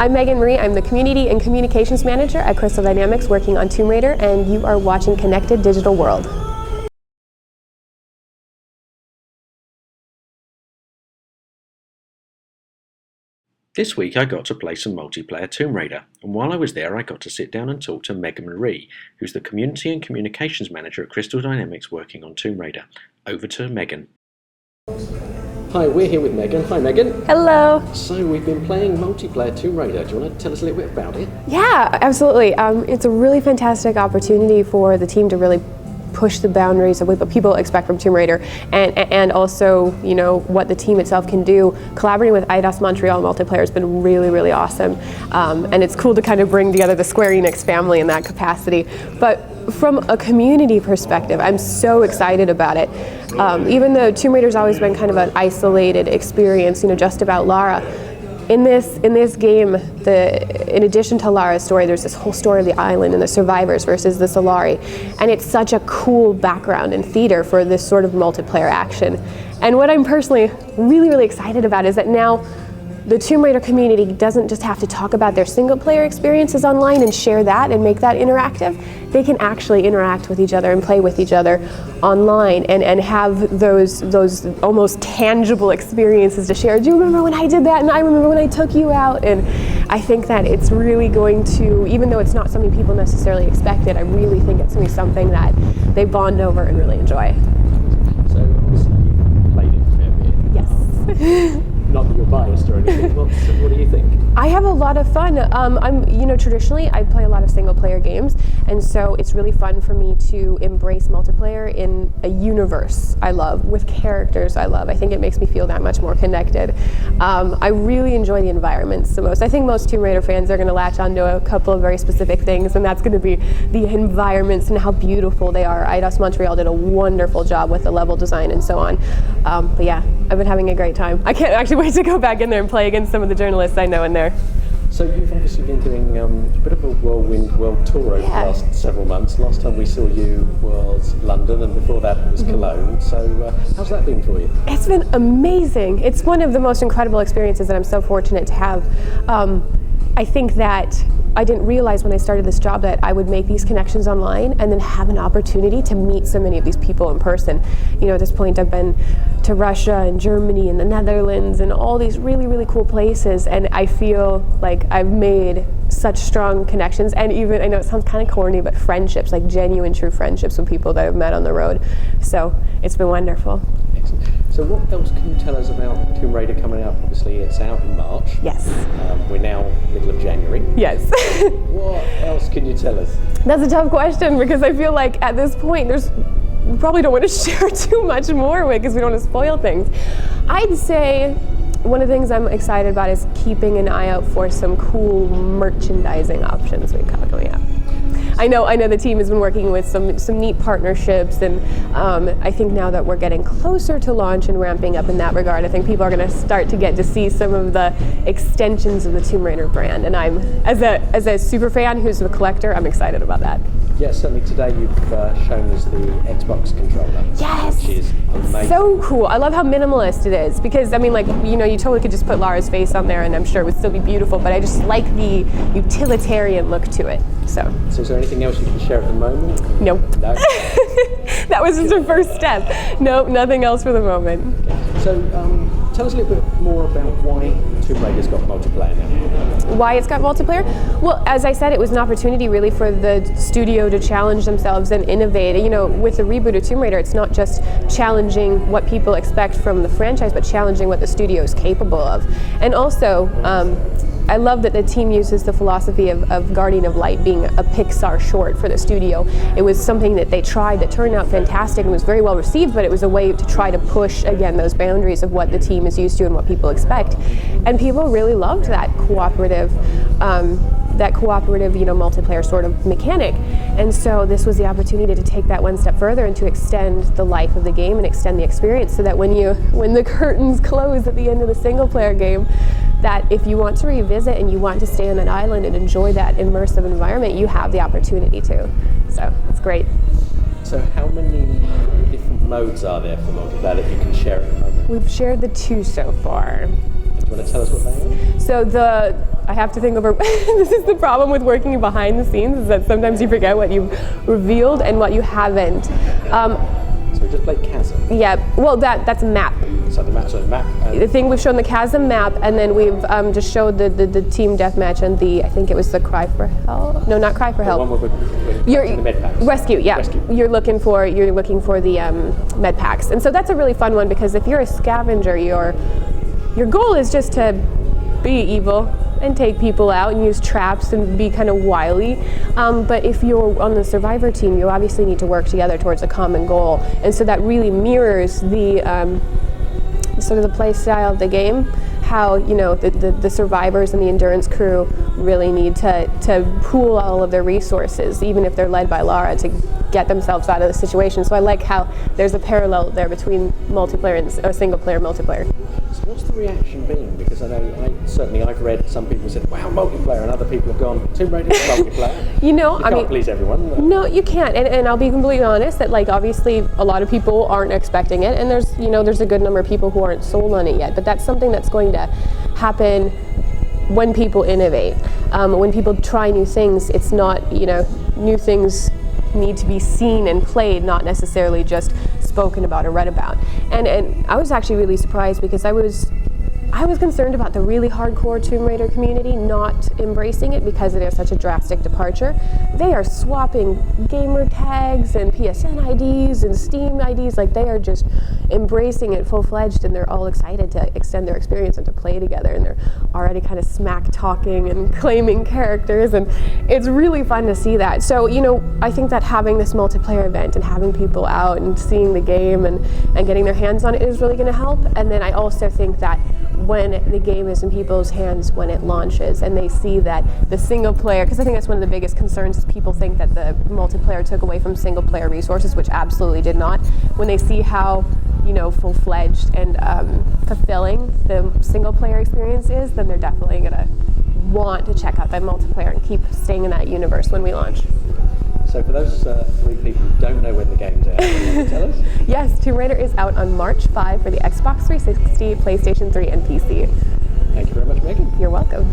I'm Meagan Marie. I'm the Community and Communications Manager at Crystal Dynamics working on Tomb Raider, and you are watching Connected Digital World. This week I got to play some multiplayer Tomb Raider, and while I was there I got to sit down and talk to Meagan Marie, who's the Community and Communications Manager at Crystal Dynamics working on Tomb Raider. Over to Meagan. Hi, we're here with Meagan. Hi Meagan. Hello. So we've been playing multiplayer Tomb Raider. Do you want to tell us a little bit about it? Yeah, absolutely. It's a really fantastic opportunity for the team to really push the boundaries of what people expect from Tomb Raider, and also, you know, what the team itself can do. Collaborating with Eidos Montreal multiplayer has been really awesome, and it's cool to kind of bring together the Square Enix family in that capacity. But from a community perspective, I'm so excited about it. Even though Tomb Raider's always been kind of an isolated experience, you know, just about Lara. In this game, in addition to Lara's story, there's this whole story of the island and the survivors versus the Solari, and it's such a cool background and theater for this sort of multiplayer action. And what I'm personally really excited about is that now the Tomb Raider community doesn't just have to talk about their single-player experiences online and share that and make that interactive. They can actually interact with each other and play with each other online and have those almost tangible experiences to share. Do you remember when I did that? And I remember when I took you out. And I think that it's really going to, even though it's not something people necessarily expected, I really think it's going to be something that they bond over and really enjoy. So obviously you've played it a fair bit. Yes. Not that you're biased or anything. What do you think? I have a lot of fun. Traditionally I play a lot of single player games, and so it's really fun for me to embrace multiplayer in a universe I love, with characters I love. I think it makes me feel that much more connected. I really enjoy the environments the most. I think most Tomb Raider fans are going to latch onto a couple of very specific things, and that's going to be the environments and how beautiful they are. Eidos Montreal did a wonderful job with the level design and so on. But yeah, I've been having a great time. I can't actually wait to go back in there and play against some of the journalists I know in there. So you've obviously been doing a bit of a whirlwind world tour over the last several months. Last time we saw you was London, and before that was Cologne. So how's that been for you? It's been amazing. It's one of the most incredible experiences that I'm so fortunate to have. I think that I didn't realize when I started this job that I would make these connections online and then have an opportunity to meet so many of these people in person. You know, at this point I've been to Russia and Germany and the Netherlands and all these really cool places, and I feel like I've made such strong connections, and even, I know it sounds kind of corny, but friendships, like genuine true friendships with people that I've met on the road. So it's been wonderful. Excellent. So what else can you tell us about Tomb Raider coming out? Obviously it's out in March. Yes. We're now middle of January. Yes. What else can you tell us? That's a tough question, because I feel like at this point we probably don't want to share too much more with, because we don't want to spoil things. I'd say one of the things I'm excited about is keeping an eye out for some cool merchandising options we've got going up. I know the team has been working with some neat partnerships, and I think now that we're getting closer to launch and ramping up in that regard, I think people are going to start to get to see some of the extensions of the Tomb Raider brand, and I'm, as a super fan who's a collector, I'm excited about that. Yeah, certainly today you've shown us the Xbox controller. Yes! Which is amazing. So cool. I love how minimalist it is, because I mean, like, you know, you totally could just put Lara's face on there and I'm sure it would still be beautiful, but I just like the utilitarian look to it. So is there anything else you can share at the moment? Nope. No? That was just a first step. Nope, nothing else for the moment. Okay. So tell us a little bit more about why Tomb Raider's got multiplayer now. Why it's got multiplayer? Well, as I said, it was an opportunity really for the studio to challenge themselves and innovate. You know, with the reboot of Tomb Raider, it's not just challenging what people expect from the franchise, but challenging what the studio is capable of. And also, I love that the team uses the philosophy of Guardian of Light being a Pixar short for the studio. It was something that they tried that turned out fantastic and was very well received, but it was a way to try to push, again, those boundaries of what the team is used to and what people expect. And people really loved that cooperative, you know, multiplayer sort of mechanic. And so this was the opportunity to take that one step further and to extend the life of the game and extend the experience, so that when the curtains close at the end of the single player game, that if you want to revisit and you want to stay on an island and enjoy that immersive environment, you have the opportunity to. So it's great. So how many different modes are there for multiplayer that you can share at the moment? We've shared the 2 so far. Do you want to tell us what they are? So I have to think over. This is the problem with working behind the scenes, is that sometimes you forget what you've revealed and what you haven't. So we just played Chasm. Yeah, well, that's a map. So the map. The thing we've shown the Chasm map, and then we've just showed the team deathmatch and I think it was the Cry for Help. No, not Cry for Help. The one with the med packs. Rescue, yeah. Rescue. You're looking for the med packs, and so that's a really fun one, because if you're a scavenger, your goal is just to be evil and take people out and use traps and be kind of wily. But if you're on the survivor team, you obviously need to work together towards a common goal, and so that really mirrors the sort of the play style of the game. How the survivors and the endurance crew really need to pool all of their resources, even if they're led by Lara, to get themselves out of the situation. So I like how there's a parallel there between multiplayer and single player multiplayer. So what's the reaction been? Because I know I've read some people said, wow, multiplayer, and other people have gone, Tomb Raider is multiplayer. You can't please everyone. No, you can't, and I'll be completely honest that obviously a lot of people aren't expecting it, and there's a good number of people who aren't sold on it yet, but that's something that's going to happen when people innovate. When people try new things, it's not, new things need to be seen and played, not necessarily just spoken about or read about. And I was actually really surprised, because I was concerned about the really hardcore Tomb Raider community not embracing it because it is such a drastic departure. They are swapping gamer tags and PSN IDs and Steam IDs, they are just embracing it full-fledged, and they're all excited to extend their experience and to play together, and they're already kind of smack talking and claiming characters, and it's really fun to see that. So, I think that having this multiplayer event and having people out and seeing the game and getting their hands on it is really going to help. And then I also think that when the game is in people's hands when it launches, and they see that the single player, because I think that's one of the biggest concerns, is people think that the multiplayer took away from single player resources, which absolutely did not. When they see how full-fledged and fulfilling the single player experience is, then they're definitely going to want to check out that multiplayer and keep staying in that universe when we launch. So for those 3 people who don't know when the game's out, can you tell us? Yes, Tomb Raider is out on March 5 for the Xbox 360, PlayStation 3, and PC. Thank you very much, Meagan. You're welcome.